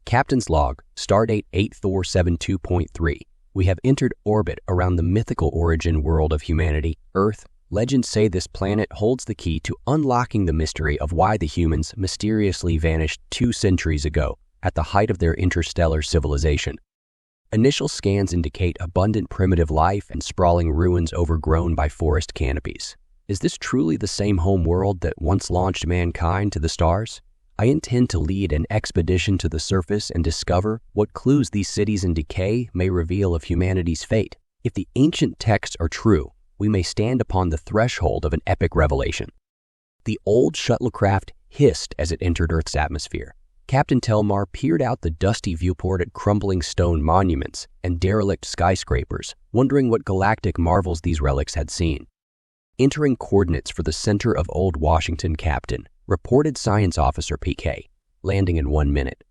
Captain's log, stardate 8472.3. We have entered orbit around the mythical origin world of humanity, Earth. Legends say this planet holds the key to unlocking the mystery of why the humans mysteriously vanished 2 centuries ago at the height of their interstellar civilization. Initial scans indicate abundant primitive life and sprawling ruins overgrown by forest canopies. Is this truly the same home world that once launched mankind to the stars? I intend to lead an expedition to the surface and discover what clues these cities in decay may reveal of humanity's fate. If the ancient texts are true, we may stand upon the threshold of an epic revelation. The old shuttlecraft hissed as it entered Earth's atmosphere. Captain Telmar peered out the dusty viewport at crumbling stone monuments and derelict skyscrapers, wondering what galactic marvels these relics had seen. Entering coordinates for the center of Old Washington, Captain, reported Science Officer PK, landing in 1 minute.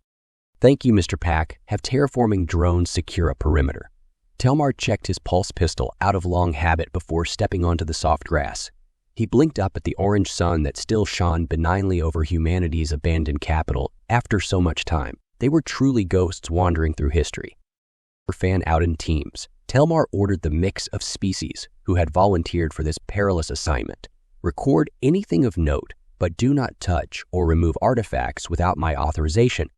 Thank you, Mr. Pack. Have terraforming drones secure a perimeter. Telmar checked his pulse pistol out of long habit before stepping onto the soft grass. He blinked up at the orange sun that still shone benignly over humanity's abandoned capital after so much time. They were truly ghosts wandering through history. Fan out in teams, Telmar ordered the mix of species who had volunteered for this perilous assignment. Record anything of note, but do not touch or remove artifacts without my authorization.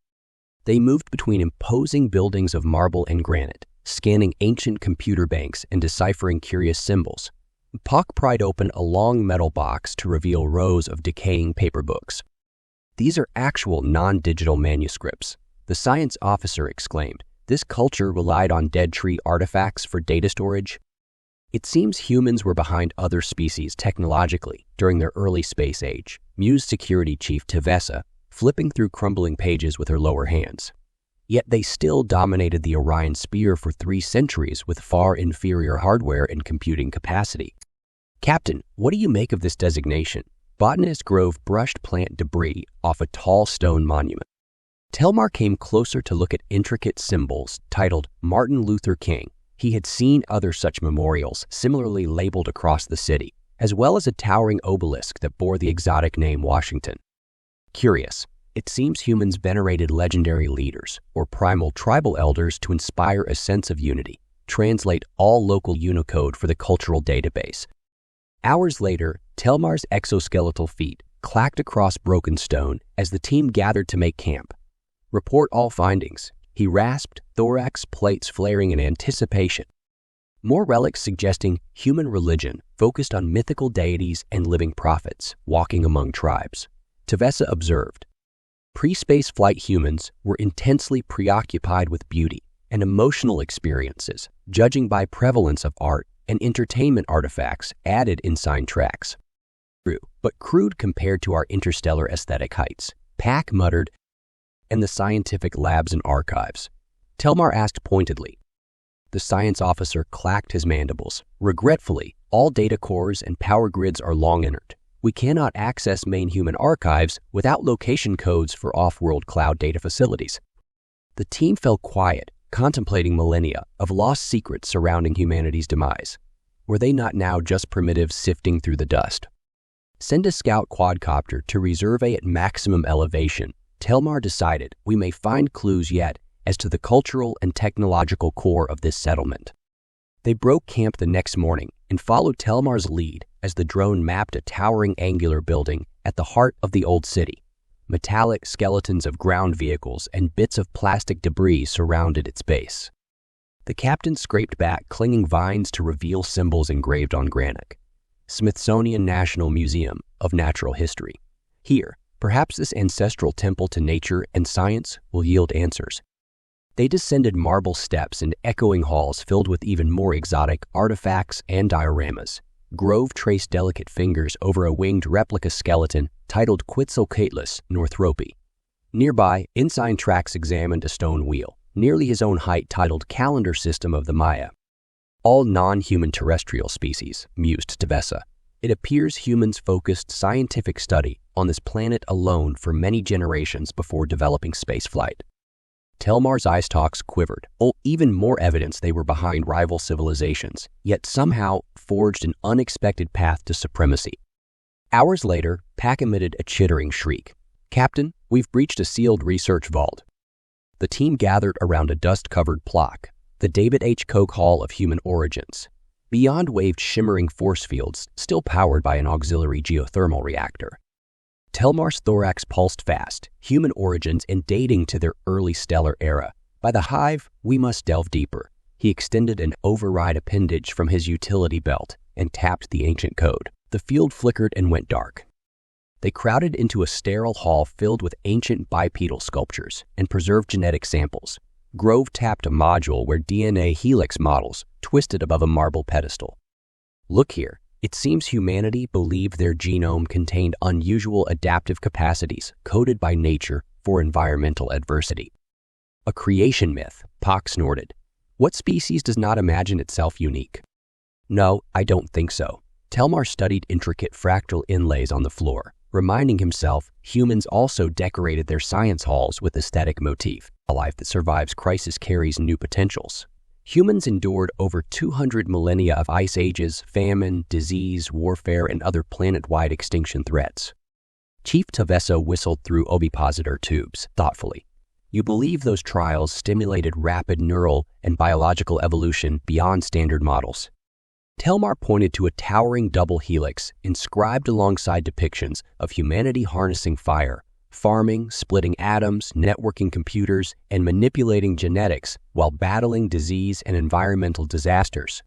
They moved between imposing buildings of marble and granite, scanning ancient computer banks and deciphering curious symbols. Puck pried open a long metal box to reveal rows of decaying paper books. These are actual non-digital manuscripts, the science officer exclaimed. This culture relied on dead tree artifacts for data storage. It seems humans were behind other species technologically during their early space age, mused Security Chief Tevessa, flipping through crumbling pages with her lower hands. Yet they still dominated the Orion Sphere for 3 centuries with far inferior hardware and computing capacity. Captain, what do you make of this designation? Botanist Grove brushed plant debris off a tall stone monument. Telmar came closer to look at intricate symbols titled Martin Luther King. He had seen other such memorials similarly labeled across the city, as well as a towering obelisk that bore the exotic name Washington. Curious, it seems humans venerated legendary leaders or primal tribal elders to inspire a sense of unity, translate all local Unicode for the cultural database. Hours later, Telmar's exoskeletal feet clacked across broken stone as the team gathered to make camp. Report all findings, he rasped, thorax plates flaring in anticipation. More relics suggesting human religion focused on mythical deities and living prophets walking among tribes. Tevessa observed. Pre-space flight humans were intensely preoccupied with beauty and emotional experiences, judging by prevalence of art and entertainment artifacts added in sign tracks. True, but crude compared to our interstellar aesthetic heights, Pack muttered, and the scientific labs and archives. Telmar asked pointedly. The science officer clacked his mandibles. Regretfully, all data cores and power grids are long entered. We cannot access main human archives without location codes for off-world cloud data facilities. The team fell quiet, contemplating millennia of lost secrets surrounding humanity's demise. Were they not now just primitives sifting through the dust? Send a scout quadcopter to resurvey at maximum elevation. Telmar decided we may find clues yet as to the cultural and technological core of this settlement. They broke camp the next morning and followed Telmar's lead as the drone mapped a towering angular building at the heart of the old city. Metallic skeletons of ground vehicles and bits of plastic debris surrounded its base. The captain scraped back clinging vines to reveal symbols engraved on granite. Smithsonian Museum of Natural History. Here, perhaps this ancestral temple to nature and science will yield answers. They descended marble steps and echoing halls filled with even more exotic artifacts and dioramas. Grove traced delicate fingers over a winged replica skeleton titled Quetzalcoatlus Northropi. Nearby, Ensign Trax examined a stone wheel, nearly his own height, titled Calendar System of the Maya. All non-human terrestrial species, mused Tevessa. It appears humans focused scientific study on this planet alone for many generations before developing spaceflight. Telmar's eye stalks quivered. Even more evidence they were behind rival civilizations, yet somehow forged an unexpected path to supremacy. Hours later, Pack emitted a chittering shriek. Captain, we've breached a sealed research vault. The team gathered around a dust-covered plaque, the David H. Koch Hall of Human Origins. Beyond waved shimmering force fields, still powered by an auxiliary geothermal reactor. Telmar's thorax pulsed fast, human origins and dating to their early stellar era. By the hive, we must delve deeper. He extended an override appendage from his utility belt and tapped the ancient code. The field flickered and went dark. They crowded into a sterile hall filled with ancient bipedal sculptures and preserved genetic samples. Grove tapped a module where DNA helix models twisted above a marble pedestal. Look here, it seems humanity believed their genome contained unusual adaptive capacities coded by nature for environmental adversity. A creation myth, Pock snorted. What species does not imagine itself unique? No, I don't think so. Telmar studied intricate fractal inlays on the floor, reminding himself humans also decorated their science halls with aesthetic motif. A life that survives crisis carries new potentials. Humans endured over 200 millennia of ice ages, famine, disease, warfare, and other planet-wide extinction threats. Chief Tavessa whistled through ovipositor tubes, thoughtfully. You believe those trials stimulated rapid neural and biological evolution beyond standard models. Telmar pointed to a towering double helix inscribed alongside depictions of humanity harnessing fire, farming, splitting atoms, networking computers, and manipulating genetics while battling disease and environmental disasters.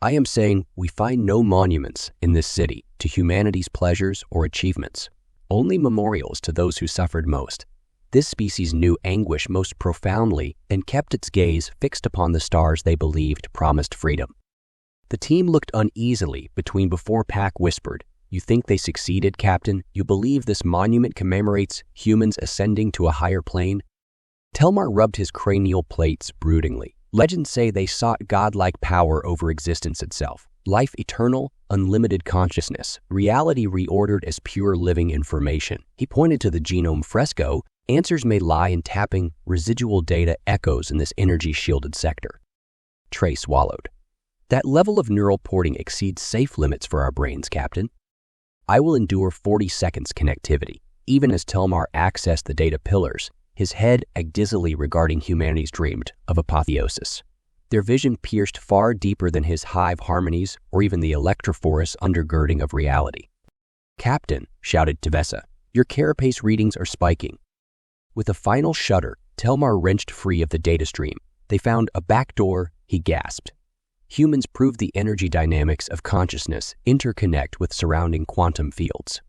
I am saying we find no monuments in this city to humanity's pleasures or achievements, only memorials to those who suffered most. This species knew anguish most profoundly and kept its gaze fixed upon the stars they believed promised freedom. The team looked uneasily between before Pack whispered, "You think they succeeded, Captain? You believe this monument commemorates humans ascending to a higher plane?" Telmar rubbed his cranial plates broodingly. Legends say they sought godlike power over existence itself. Life eternal, unlimited consciousness, reality reordered as pure living information. He pointed to the genome fresco. Answers may lie in tapping residual data echoes in this energy-shielded sector. Trey swallowed. That level of neural porting exceeds safe limits for our brains, Captain. I will endure 40 seconds connectivity. Even as Telmar accessed the data pillars, his head ached dizzily regarding humanity's dreamed of apotheosis. Their vision pierced far deeper than his hive harmonies or even the electrophorus undergirding of reality. "Captain," shouted Tavessa, "your carapace readings are spiking." With a final shudder, Telmar wrenched free of the data stream. They found a back door, he gasped. Humans proved the energy dynamics of consciousness interconnect with surrounding quantum fields,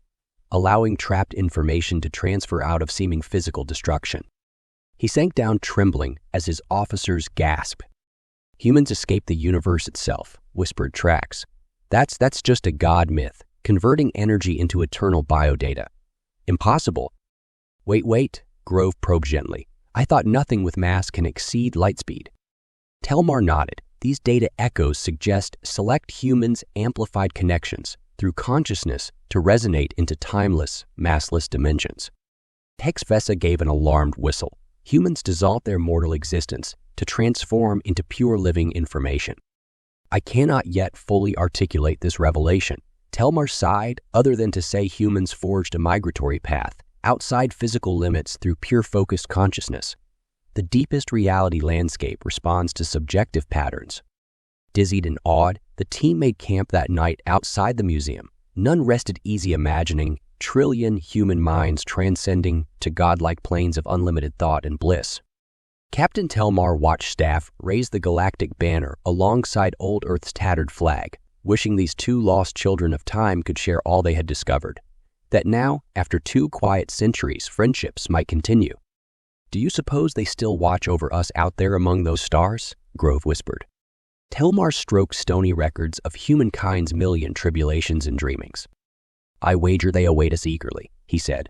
allowing trapped information to transfer out of seeming physical destruction. He sank down trembling as his officers gasped. "Humans escaped the universe itself," whispered Trax. That's just a god myth, converting energy into eternal biodata. Impossible." Wait, Grove probed gently. "I thought nothing with mass can exceed light speed." Telmar nodded. These data echoes suggest select humans' amplified connections through consciousness to resonate into timeless, massless dimensions. Hexvessa gave an alarmed whistle. Humans dissolve their mortal existence to transform into pure living information. "I cannot yet fully articulate this revelation." Telmar sighed, other than to say humans forged a migratory path outside physical limits through pure focused consciousness. The deepest reality landscape responds to subjective patterns. Dizzied and awed, the team made camp that night outside the museum. None rested easy imagining trillion human minds transcending to godlike planes of unlimited thought and bliss. Captain Telmar watched staff raise the galactic banner alongside old Earth's tattered flag, wishing these two lost children of time could share all they had discovered. That now, after 2 quiet centuries, friendships might continue. "Do you suppose they still watch over us out there among those stars?" Grove whispered. Telmar stroked stony records of humankind's million tribulations and dreamings. "I wager they await us eagerly," he said,